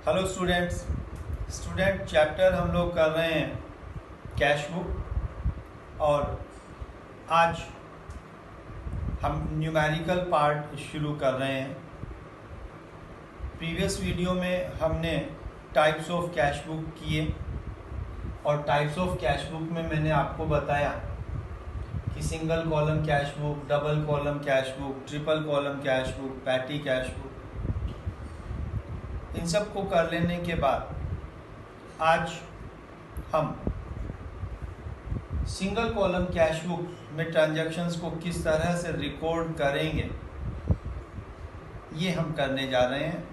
Hello student chapter हम लोग कर रहे हैं कैश बुक और आज हम न्यूमेरिकल पार्ट शुरू कर रहे हैं। प्रीवियस वीडियो में हमने टाइप्स ऑफ कैश बुक किए और टाइप्स ऑफ कैश बुक में मैंने आपको बताया कि single column cash book, double column cash book, triple column cash book, petty cash book. इन सब को कर लेने के बाद आज हम सिंगल कॉलम कैश बुक में ट्रांजैक्शंस को किस तरह से रिकॉर्ड करेंगे ये हम करने जा रहे हैं।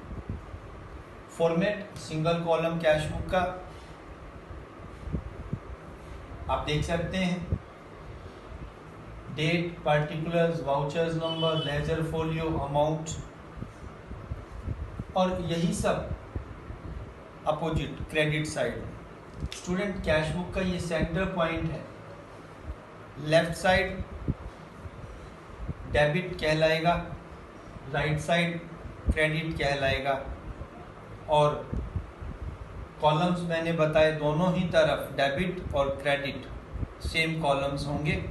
Format single column cash book का आप देख सकते हैं, date, particulars, vouchers number, ledger folio, amount और यही सब opposite credit side. Student cash book का ये सेंटर पॉइंट है। लेफ्ट साइड डेबिट कहलाएगा, राइट साइड क्रेडिट कहलाएगा और कॉलम्स मैंने बताए दोनों ही तरफ डेबिट और क्रेडिट सेम कॉलम्स होंगे।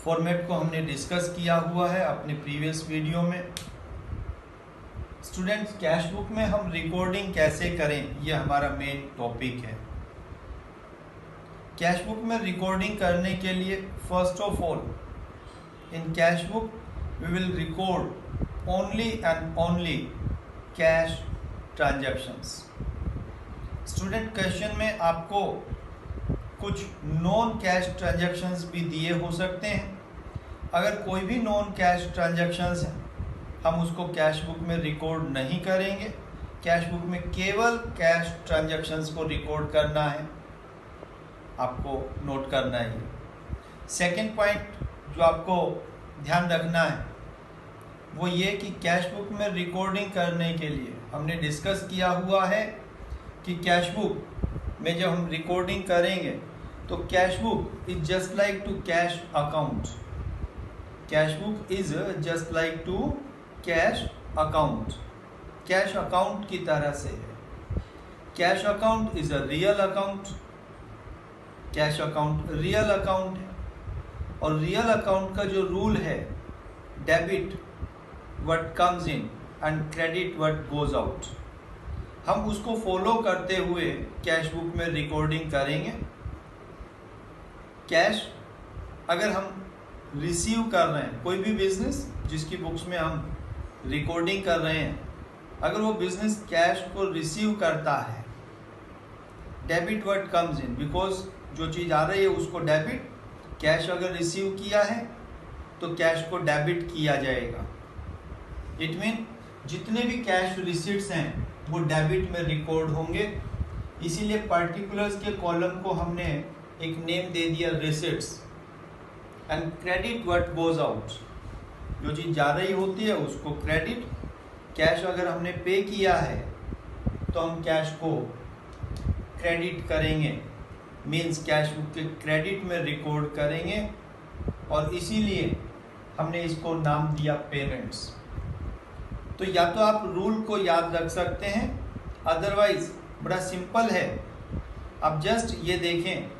फॉर्मेट को हमने डिस्कस किया हुआ है अपने प्रीवियस वीडियो में। स्टूडेंट्स कैश बुक में हम रिकॉर्डिंग कैसे करें ये हमारा मेन टॉपिक है। कैश बुक में रिकॉर्डिंग करने के लिए first of all in cash book we will record only and only cash transactions. Student question में आपको कुछ नॉन कैश ट्रांजैक्शंस भी दिए हो सकते हैं। अगर कोई भी नॉन कैश ट्रांजैक्शंस है हम उसको कैश बुक में रिकॉर्ड नहीं करेंगे। कैश बुक में केवल कैश ट्रांजैक्शंस को रिकॉर्ड करना है, आपको नोट करना है। सेकंड पॉइंट जो आपको ध्यान रखना है वो ये कि कैश बुक में रिकॉर्डिंग करने के लिए हमने डिस्कस किया हुआ है कि कैश बुक में जब हम रिकॉर्डिंग करेंगे तो cash book is just like to cash account. Cash book is just like to cash account, cash account की तरह से है। Cash account is a real account, cash account real account है और रियल अकाउंट का जो रूल है debit what comes in and credit what goes out, हम उसको फॉलो करते हुए कैश बुक में रिकॉर्डिंग करेंगे। कैश अगर हम रिसीव कर रहे हैं, कोई भी बिजनेस जिसकी बुक्स में हम रिकॉर्डिंग कर रहे हैं, अगर वो बिजनेस कैश को रिसीव करता है, debit what comes in, because जो चीज़ आ रही है उसको डेबिट, कैश अगर रिसीव किया है तो कैश को डेबिट किया जाएगा। इट मीन जितने भी कैश रिसीट्स हैं वो डेबिट में रिकॉर्ड होंगे। इसीलिए पर्टिकुलर्स के कॉलम को हमने एक नेम दे दिया receipts and credit what goes out, जो चीज़ जा रही होती है उसको क्रेडिट। कैश अगर हमने पे किया है तो हम कैश को क्रेडिट करेंगे, मीन्स कैश बुक के क्रेडिट में रिकॉर्ड करेंगे और इसीलिए हमने इसको नाम दिया पेमेंट्स। तो या तो आप रूल को याद रख सकते हैं, अदरवाइज बड़ा सिंपल है। आप जस्ट ये देखें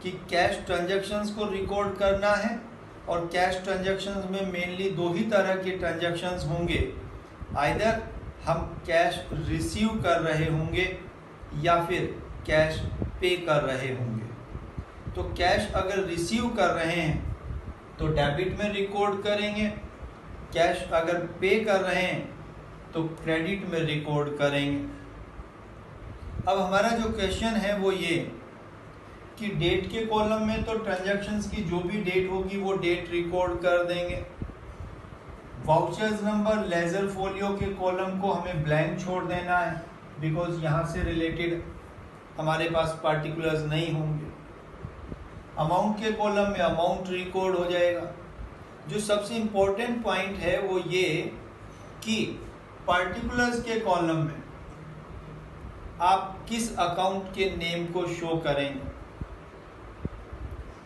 कि कैश ट्रांजैक्शंस को रिकॉर्ड करना है और कैश ट्रांजैक्शंस में मेनली दो ही तरह के ट्रांजैक्शंस होंगे, आइदर हम कैश रिसीव कर रहे होंगे या फिर कैश पे कर रहे होंगे। तो कैश अगर रिसीव कर रहे हैं तो डेबिट में रिकॉर्ड करेंगे, कैश अगर पे कर रहे हैं तो क्रेडिट में रिकॉर्ड करेंगे। अब हमारा जो क्वेश्चन है वो ये कि डेट के कॉलम में तो ट्रांजैक्शंस की जो भी डेट होगी वो डेट रिकॉर्ड कर देंगे। वाउचर्स नंबर, लेजर फोलियो के कॉलम को हमें ब्लैंक छोड़ देना है बिकॉज यहाँ से रिलेटेड हमारे पास पार्टिकुलर्स नहीं होंगे। अमाउंट के कॉलम में अमाउंट रिकॉर्ड हो जाएगा। जो सबसे इम्पोर्टेंट पॉइंट है वो ये कि पार्टिकुलर्स के कॉलम में आप किस अकाउंट के नेम को शो करेंगे।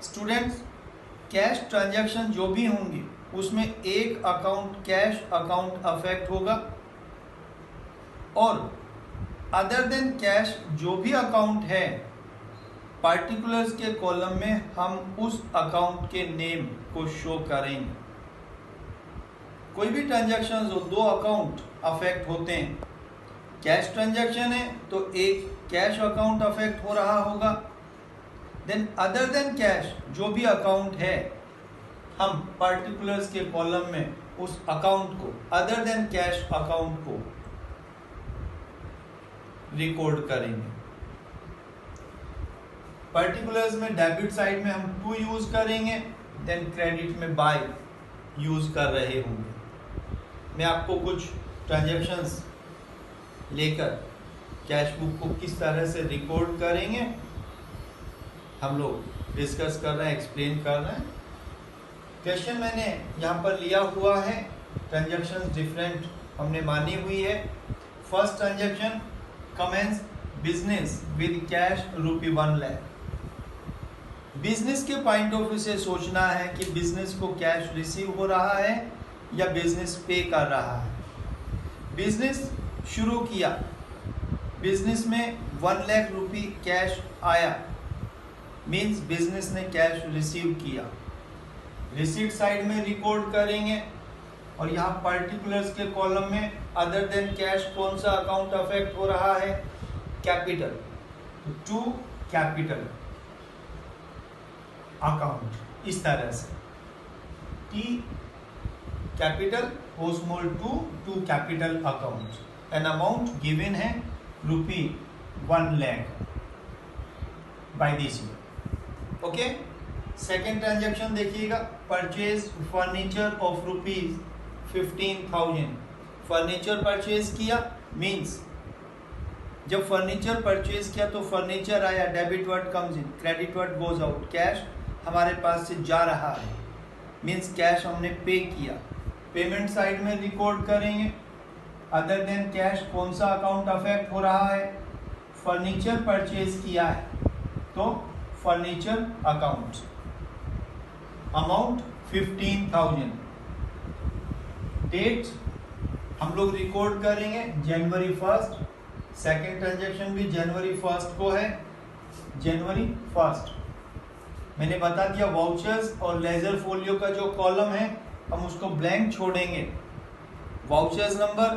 स्टूडेंट्स कैश ट्रांजैक्शन जो भी होंगी उसमें एक अकाउंट कैश अकाउंट अफेक्ट होगा और अदर देन कैश जो भी अकाउंट है, पार्टिकुलर्स के कॉलम में हम उस अकाउंट के नेम को शो करेंगे। कोई भी ट्रांजैक्शन हो, दो अकाउंट अफेक्ट होते हैं। कैश ट्रांजैक्शन है तो एक कैश अकाउंट अफेक्ट हो रहा होगा। देन अदर देन कैश जो भी अकाउंट है, हम पार्टिकुलर्स के कॉलम में उस अकाउंट को, अदर देन कैश अकाउंट को रिकॉर्ड करेंगे। पर्टिकुलर्स में डेबिट साइड में हम टू यूज करेंगे, देन क्रेडिट में बाय यूज कर रहे होंगे। मैं आपको कुछ ट्रांजैक्शंस लेकर कैश बुक को किस तरह से रिकॉर्ड करेंगे हम लोग डिस्कस कर रहे हैं, एक्सप्लेन कर रहे हैं। क्वेश्चन मैंने यहाँ पर लिया हुआ है, ट्रांजैक्शंस डिफरेंट हमने मानी हुई है। First transaction, commences business with cash ₹1 lakh. Business के पॉइंट ऑफ व्यू से सोचना है कि बिजनेस को कैश रिसीव हो रहा है या बिजनेस पे कर रहा है। बिजनेस शुरू किया, बिजनेस में 1 लाख रुपये कैश आया, मीन्स बिजनेस ने कैश रिसीव किया। रिसीट साइड में रिकॉर्ड करेंगे और यहाँ पर्टिकुलर्स के कॉलम में अदर देन कैश कौन सा अकाउंट अफेक्ट हो रहा है, कैपिटल, टू कैपिटल अकाउंट। इस तरह से T capital O small to capital account. An amount given है ₹1 lakh by this year. Okay, second transaction देखिएगा, purchase furniture of ₹15,000। Furniture purchase किया, मीन्स जब फर्नीचर परचेज किया तो फर्नीचर आया, debit word comes in, credit word goes out. Cash हमारे पास से जा रहा है, मीन्स कैश हमने पे किया। पेमेंट साइड में रिकॉर्ड करेंगे, अदर देन कैश कौन सा अकाउंट अफेक्ट हो रहा है, फर्नीचर परचेज किया है तो फर्नीचर अकाउंट। अमाउंट 15,000। डेट हम लोग रिकॉर्ड करेंगे जनवरी 1। सेकेंड ट्रांजैक्शन भी जनवरी 1 को है, जनवरी 1। मैंने बता दिया वाउचर्स और लेजर फोलियो का जो कॉलम है हम उसको ब्लैंक छोड़ेंगे। वाउचर्स नंबर,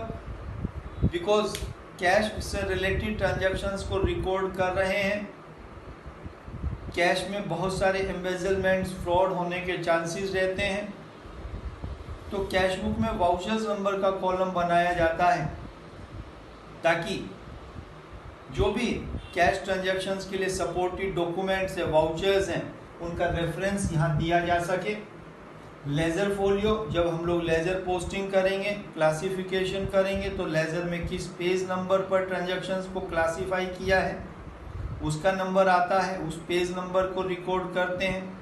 बिकॉज कैश से रिलेटेड ट्रांजैक्शंस को रिकॉर्ड कर रहे हैं। कैश में बहुत सारे एम्बेजलमेंट्स, फ्रॉड होने के चांसेस रहते हैं, तो कैश बुक में वाउचर्स नंबर का कॉलम बनाया जाता है ताकि जो भी कैश ट्रांजैक्शंस के लिए सपोर्टेड डॉक्यूमेंट्स है, वाउचर्स हैं, उनका रेफरेंस यहाँ दिया जा सके। लेजर फोलियो, जब हम लोग लेजर पोस्टिंग करेंगे, क्लासिफिकेशन करेंगे, तो लेजर में किस पेज नंबर पर ट्रांजैक्शंस को क्लासिफाई किया है उसका नंबर आता है, उस पेज नंबर को रिकॉर्ड करते हैं।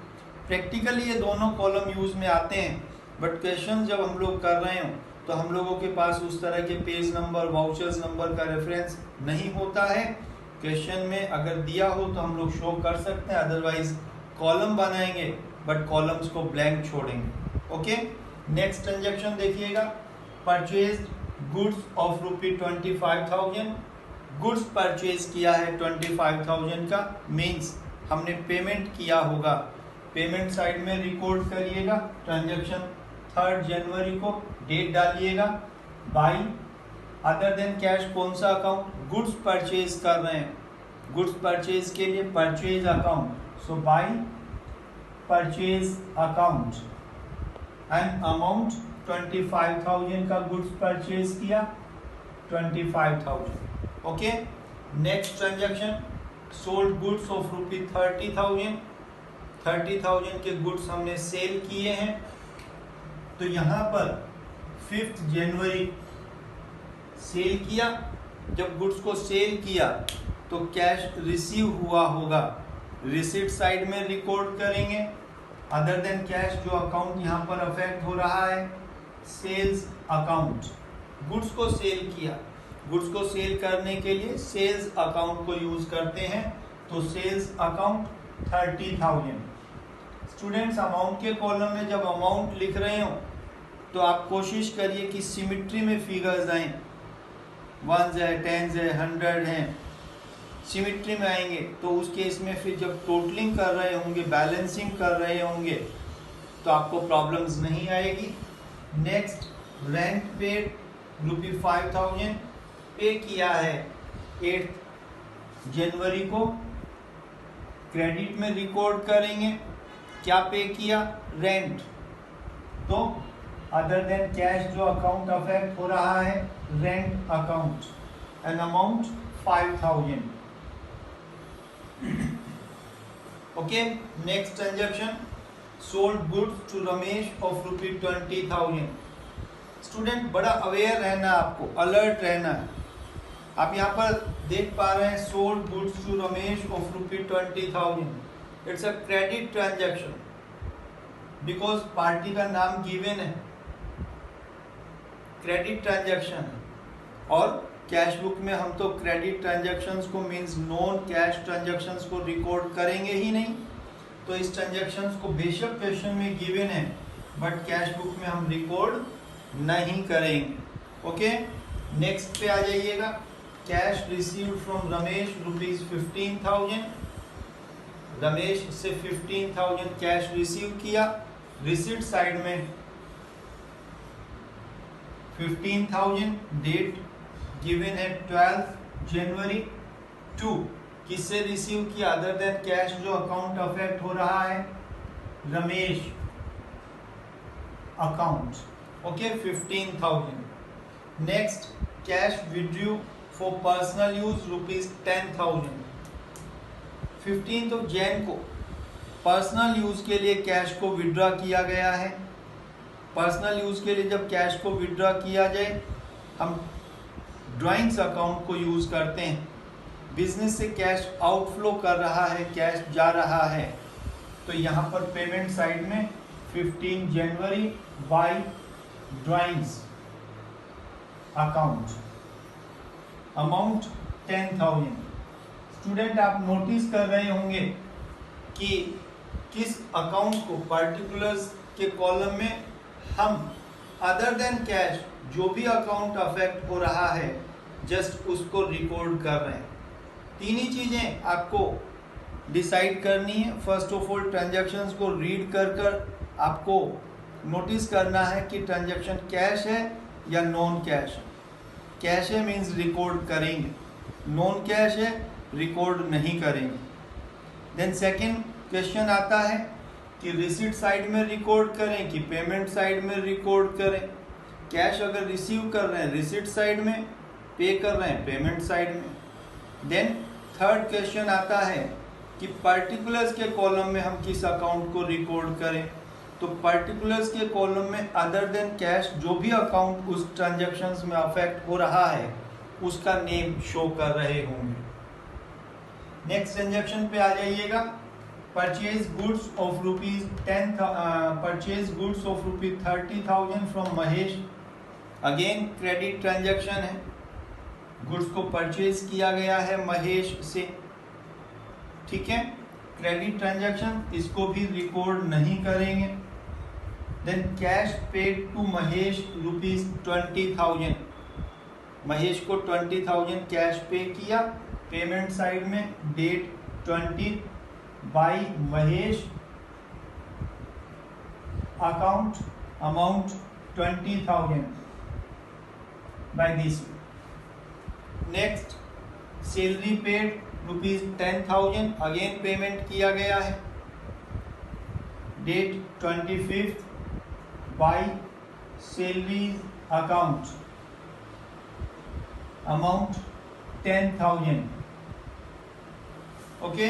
प्रैक्टिकली ये दोनों कॉलम यूज में आते हैं, बट क्वेश्चन जब हम लोग कर रहे हो तो हम लोगों के पास उस तरह के पेज नंबर, वाउचर्स नंबर का रेफरेंस नहीं होता है। क्वेश्चन में अगर दिया हो तो हम लोग शो कर सकते हैं, अदरवाइज कॉलम बनाएंगे बट कॉलम्स को ब्लैंक छोड़ेंगे। ओके, नेक्स्ट ट्रांजैक्शन देखिएगा, purchase goods of ₹25,000। Goods purchase किया है 25,000 का, मीन्स हमने पेमेंट किया होगा। पेमेंट साइड में रिकॉर्ड करिएगा, ट्रांजैक्शन 3 जनवरी को, डेट डालिएगा। बाई अदर देन कैश कौन सा अकाउंट, गुड्स परचेज कर रहे हैं, गुड्स परचेज के लिए purchase account, so by purchase account and amount 25,000 का गुड्स परचेज किया, 25,000। Okay, next transaction, sold goods of ₹30,000। 30,000 के गुड्स हमने सेल किए हैं, तो यहाँ पर 5 जनवरी सेल किया। जब गुड्स को सेल किया तो कैश रिसीव हुआ होगा, रिसीट साइड में रिकॉर्ड करेंगे। अदर देन कैश जो अकाउंट यहाँ पर अफेक्ट हो रहा है, सेल्स अकाउंट। गुड्स को सेल किया, गुड्स को सेल करने के लिए सेल्स अकाउंट को यूज करते हैं, तो सेल्स अकाउंट 30,000। स्टूडेंट्स, अमाउंट के कॉलम में जब अमाउंट लिख रहे हो तो आप कोशिश करिए कि सिमिट्री में फिगर्स आए, 1s है, 10s है, 100 हैं, सिमिट्री में आएंगे तो उस केस में फिर जब टोटलिंग कर रहे होंगे, बैलेंसिंग कर रहे होंगे तो आपको प्रॉब्लम्स नहीं आएगी। नेक्स्ट, रेंट पेड ₹5000 पे किया है 8 जनवरी को, क्रेडिट में रिकॉर्ड करेंगे। क्या पे किया? रेंट। तो अदर देन कैश जो अकाउंट अफेक्ट हो रहा है, rent account, an amount 5000। Okay, next transaction, sold goods to Ramesh of ₹20,000। Student बड़ा अवेयर रहना, आपको अलर्ट रहना है। आप यहाँ पर देख पा रहे हैं sold goods to Ramesh of ₹20,000। It's a credit transaction because party का नाम गिवन है, क्रेडिट ट्रांजैक्शन है। और कैश बुक में हम तो क्रेडिट ट्रांजैक्शंस को मींस नॉन कैश ट्रांजैक्शंस को रिकॉर्ड करेंगे ही नहीं। तो इस ट्रांजैक्शंस को बेशक क्वेश्चन में गिवन है बट कैश बुक में हम रिकॉर्ड नहीं करेंगे। ओके, नेक्स्ट पे आ जाइएगा, cash received from Ramesh ₹15,000। Ramesh से 15,000 कैश रिसीव किया, रिसीट साइड में 15,000, डेट गिवन है 12 जनवरी टू, किससे रिसीव किया अदर देन कैश जो अकाउंट अफेक्ट हो रहा है, Ramesh account. Okay, 15,000। Next, cash withdrew for personal use ₹10,000। 15 Jain को पर्सनल यूज के लिए कैश को विड्रॉ किया गया है। पर्सनल यूज के लिए जब कैश को विड्रॉ किया जाए, हम ड्राइंग्स अकाउंट को यूज करते हैं। बिजनेस से कैश आउटफ्लो कर रहा है, कैश जा रहा है, तो यहाँ पर पेमेंट साइड में 15 जनवरी by drawings account, amount 10,000। Student आप नोटिस कर रहे होंगे कि किस अकाउंट को पर्टिकुलर्स के कॉलम में हम अदर देन कैश जो भी अकाउंट अफेक्ट हो रहा है जस्ट उसको रिकॉर्ड कर रहे हैं। तीन ही चीजें आपको डिसाइड करनी है। फर्स्ट ऑफ ऑल ट्रांजैक्शंस को रीड कर आपको नोटिस करना है कि ट्रांजैक्शन कैश है या नॉन कैश है। कैश है मीन्स रिकॉर्ड करेंगे, नॉन कैश है रिकॉर्ड नहीं करेंगे। देन सेकंड क्वेश्चन आता है कि रिसीट साइड में रिकॉर्ड करें कि पेमेंट साइड में रिकॉर्ड करें। कैश अगर रिसीव कर रहे हैं रिसीट साइड में, पे कर रहे हैं पेमेंट साइड में। देन थर्ड क्वेश्चन आता है कि पर्टिकुलर्स के कॉलम में हम किस अकाउंट को रिकॉर्ड करें। तो पर्टिकुलर्स के कॉलम में अदर देन कैश जो भी अकाउंट उस ट्रांजैक्शंस में अफेक्ट हो रहा है उसका नेम शो कर रहे होंगे। नेक्स्ट ट्रांजैक्शन पे आ जाइएगा, purchase goods of ₹30,000 from Mahesh. Again credit transaction है, गुड्स को परचेज किया गया है महेश से, ठीक है। क्रेडिट ट्रांजैक्शन, इसको भी रिकॉर्ड नहीं करेंगे। Then cash paid to Mahesh ₹20,000। Mahesh को 20,000 कैश पे किया, पेमेंट साइड में date 20 by Mahesh account, amount 20,000 by this. Next, salary paid ₹10,000, again payment किया गया है, date 25 by salary account, amount 10,000। Okay,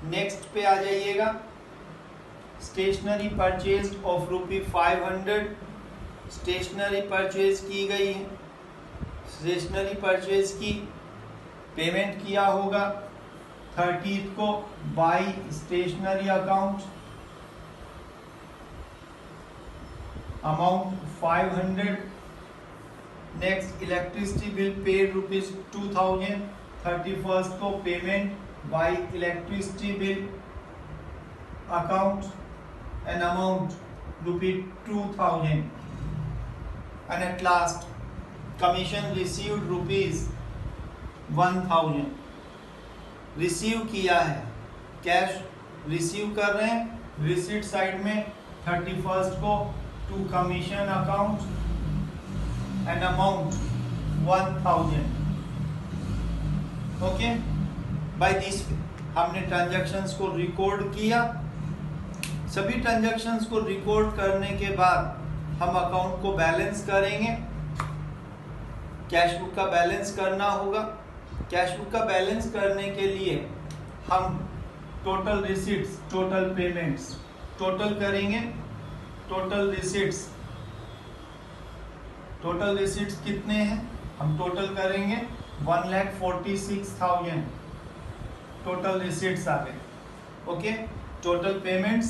next पे आ जाइएगा, stationery purchase of ₹500। Stationery purchase की गई है, स्टेशनरी परचेज की, पेमेंट किया होगा 30 को by stationery account, amount 500। Next, electricity bill paid ₹2,000, 31 को payment by electricity bill account an amount ₹2,000। And at last commission received ₹1000 receive किया है, कैश रिसीव कर रहे हैं, रिसीट साइड में 31st को to commission account and amount 1000। Okay, by this हमने transactions को रिकॉर्ड किया। सभी ट्रांजैक्शंस को रिकॉर्ड करने के बाद हम अकाउंट को बैलेंस करेंगे, कैश बुक का बैलेंस करना होगा। कैश बुक का बैलेंस करने के लिए हम total receipts, total payments total करेंगे। टोटल रिसीट्स कितने हैं हम टोटल करेंगे, 1,46,000 टोटल रिसीट्स आ गए। ओके, टोटल पेमेंट्स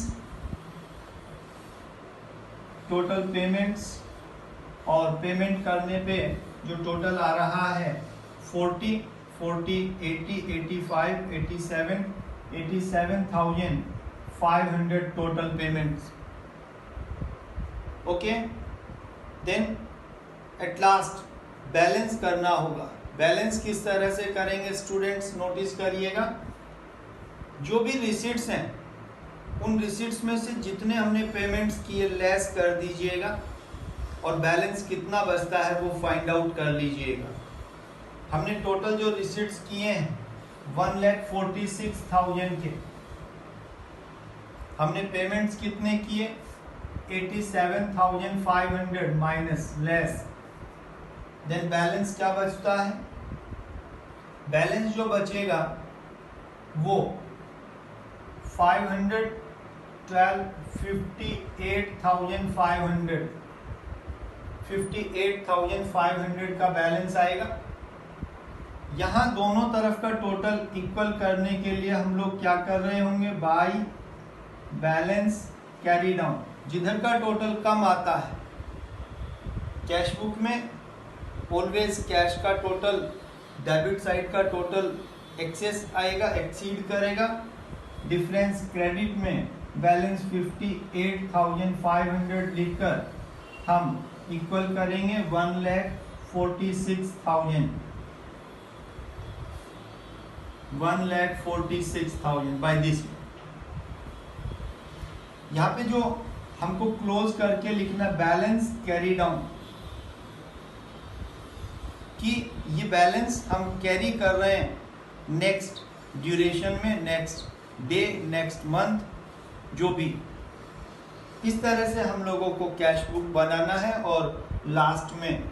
और पेमेंट करने पे जो टोटल आ रहा है 40, 80, 85, 87,500 total payments. Okay, then at last balance करना होगा। बैलेंस किस तरह से करेंगे स्टूडेंट्स, नोटिस करिएगा। जो भी रिसीट्स हैं उन रिसीट्स में से जितने हमने पेमेंट्स किए लेस कर दीजिएगा और बैलेंस कितना बचता है वो फाइंड आउट कर लीजिएगा। हमने टोटल जो रिसीट्स किए हैं 1,46,000 के, हमने पेमेंट्स कितने किए 87,500 माइनस लेस, देन बैलेंस क्या बचता है, बैलेंस जो बचेगा वो 58,500 का बैलेंस आएगा। यहाँ दोनों तरफ का टोटल इक्वल करने के लिए हम लोग क्या कर रहे होंगे, बाय बैलेंस कैरी डाउन। जिधर का टोटल कम आता है कैश बुक में ऑलवेज कैश का टोटल, डेबिट साइड का टोटल एक्सेस आएगा, एक्सीड करेगा। डिफरेंस क्रेडिट में बैलेंस 58,500 लिखकर हम इक्वल करेंगे 1,46,000 बाय दिस। यहाँ पे जो हमको क्लोज करके लिखना बैलेंस कैरी डाउन, कि ये बैलेंस हम कैरी कर रहे हैं नेक्स्ट ड्यूरेशन में, नेक्स्ट डे, नेक्स्ट मंथ, जो भी। इस तरह से हम लोगों को कैश बुक बनाना है और लास्ट में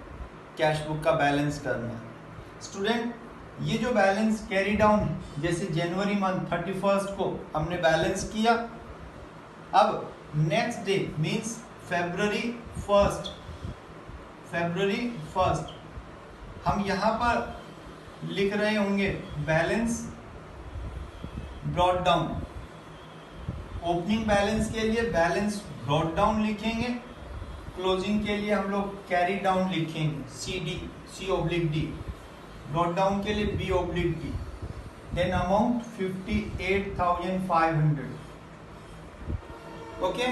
कैश बुक का बैलेंस करना है। स्टूडेंट, ये जो बैलेंस कैरी डाउन है, जैसे जनवरी मंथ 31st को हमने बैलेंस किया, अब next day means February 1st हम यहाँ पर लिख रहे होंगे balance brought down. Opening balance के लिए बैलेंस ब्रॉट डाउन लिखेंगे, क्लोजिंग के लिए हम लोग कैरी डाउन लिखेंगे, C/D। ब्रॉट डाउन के लिए B/D। Then amount 58,500। ओके,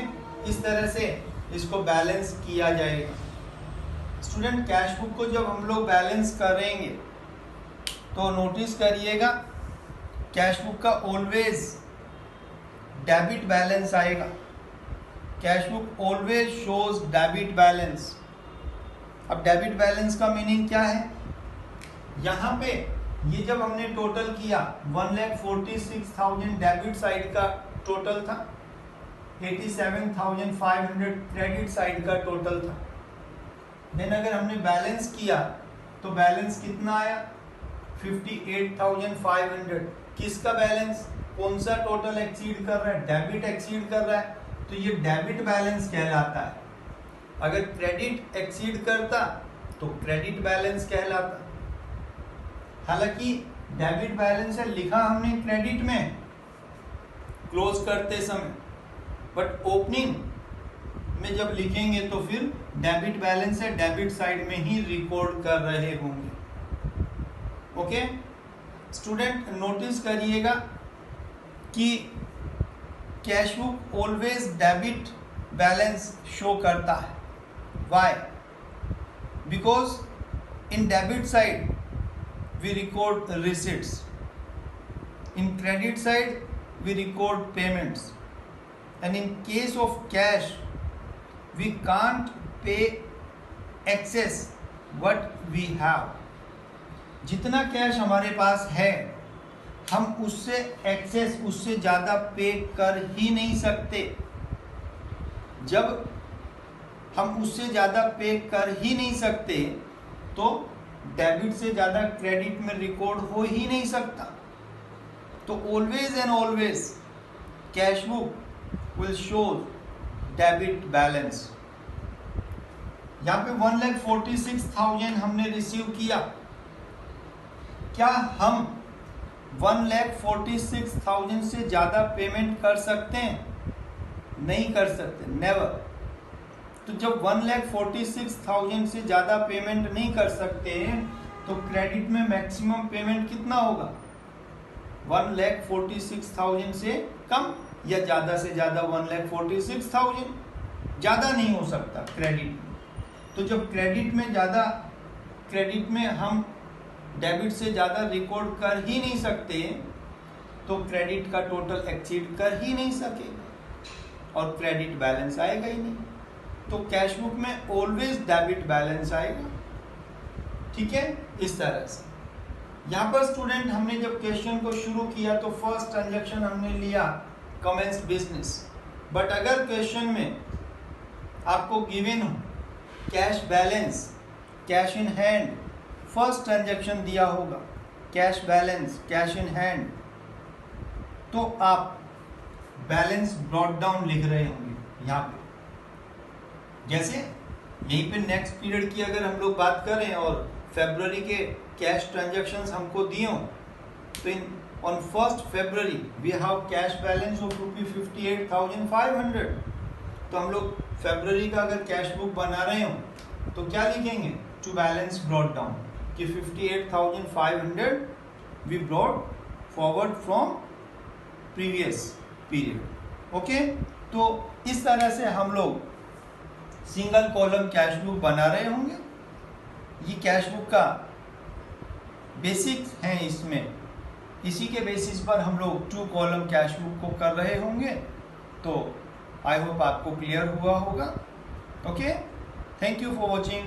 इस तरह से इसको बैलेंस किया जाएगा। स्टूडेंट, कैश बुक को जब हम लोग बैलेंस करेंगे तो नोटिस करिएगा कैश बुक का ऑलवेज डेबिट बैलेंस आएगा। Cash book always shows debit balance. अब डेबिट बैलेंस का मीनिंग क्या है, यहाँ पे ये जब हमने टोटल किया 1,46,000 डेबिट साइड का टोटल था, 87,500 क्रेडिट साइड का टोटल था। देन अगर हमने बैलेंस किया तो बैलेंस कितना आया 58,500। किसका बैलेंस, कौन सा टोटल एक्सीड कर रहा है, डेबिट एक्सीड कर रहा है, तो ये डेबिट बैलेंस कहलाता है। अगर क्रेडिट एक्सीड करता तो क्रेडिट बैलेंस कहलाता। हालांकि डेबिट बैलेंस है लिखा हमने क्रेडिट में क्लोज करते समय, बट ओपनिंग में जब लिखेंगे तो फिर डेबिट बैलेंस है, डेबिट साइड में ही रिकॉर्ड कर रहे होंगे। ओके स्टूडेंट, नोटिस करिएगा कि cash book always debit balance show करता है। Why? Because In debit side, we record receipts. In credit side, we record payments. And in case of cash, we can't pay excess what we have. जितना cash हमारे पास है, हम उससे access, उससे ज़्यादा पे कर ही नहीं सकते. जब हम उससे ज़्यादा पे कर ही नहीं सकते तो डेबिट से ज़्यादा क्रेडिट में रिकॉर्ड हो ही नहीं सकता. तो always and always cash book will show debit balance. यहाँ पे 1,46,000 हमने रिसीव किया. क्या हम 1,46,000 से ज़्यादा पेमेंट कर सकते हैं? नहीं कर सकते, नेवर. तो जब 1,46,000 से ज़्यादा पेमेंट नहीं कर सकते हैं तो क्रेडिट में मैक्सिमम पेमेंट कितना होगा? 1,46,000 से कम या ज़्यादा से ज़्यादा 1,46,000. ज़्यादा नहीं हो सकता क्रेडिट में. तो जब क्रेडिट में हम डेबिट से ज़्यादा रिकॉर्ड कर ही नहीं सकते तो क्रेडिट का टोटल एक्सीड कर ही नहीं सकेगा और क्रेडिट बैलेंस आएगा ही नहीं. तो कैश बुक में ऑलवेज डेबिट बैलेंस आएगा. ठीक है, इस तरह से. यहाँ पर स्टूडेंट हमने जब क्वेश्चन को शुरू किया तो फर्स्ट ट्रांजैक्शन हमने लिया कमेंस बिजनेस. बट अगर क्वेश्चन में आपको गिवन हो cash balance, cash in hand, first transaction दिया होगा cash balance, cash in hand, तो आप बैलेंस ब्रॉट डाउन लिख रहे होंगे यहाँ पे. जैसे यहीं पे नेक्स्ट पीरियड की अगर हम लोग बात करें और फरवरी के कैश ट्रांजैक्शंस हमको दिए हो तो in on 1st February we have cash balance of ₹58,500. तो हम लोग फरवरी का अगर कैश बुक बना रहे हो तो क्या लिखेंगे? टू बैलेंस ब्रॉट डाउन कि 58,500 we brought forward from previous period. Okay, तो इस तरह से हम लोग सिंगल कॉलम कैश बुक बना रहे होंगे. ये कैश बुक का बेसिक है. इसमें इसी के बेसिस पर हम लोग 2 कॉलम कैश बुक को कर रहे होंगे. तो आई होप आपको क्लियर हुआ होगा. Okay, thank you for watching.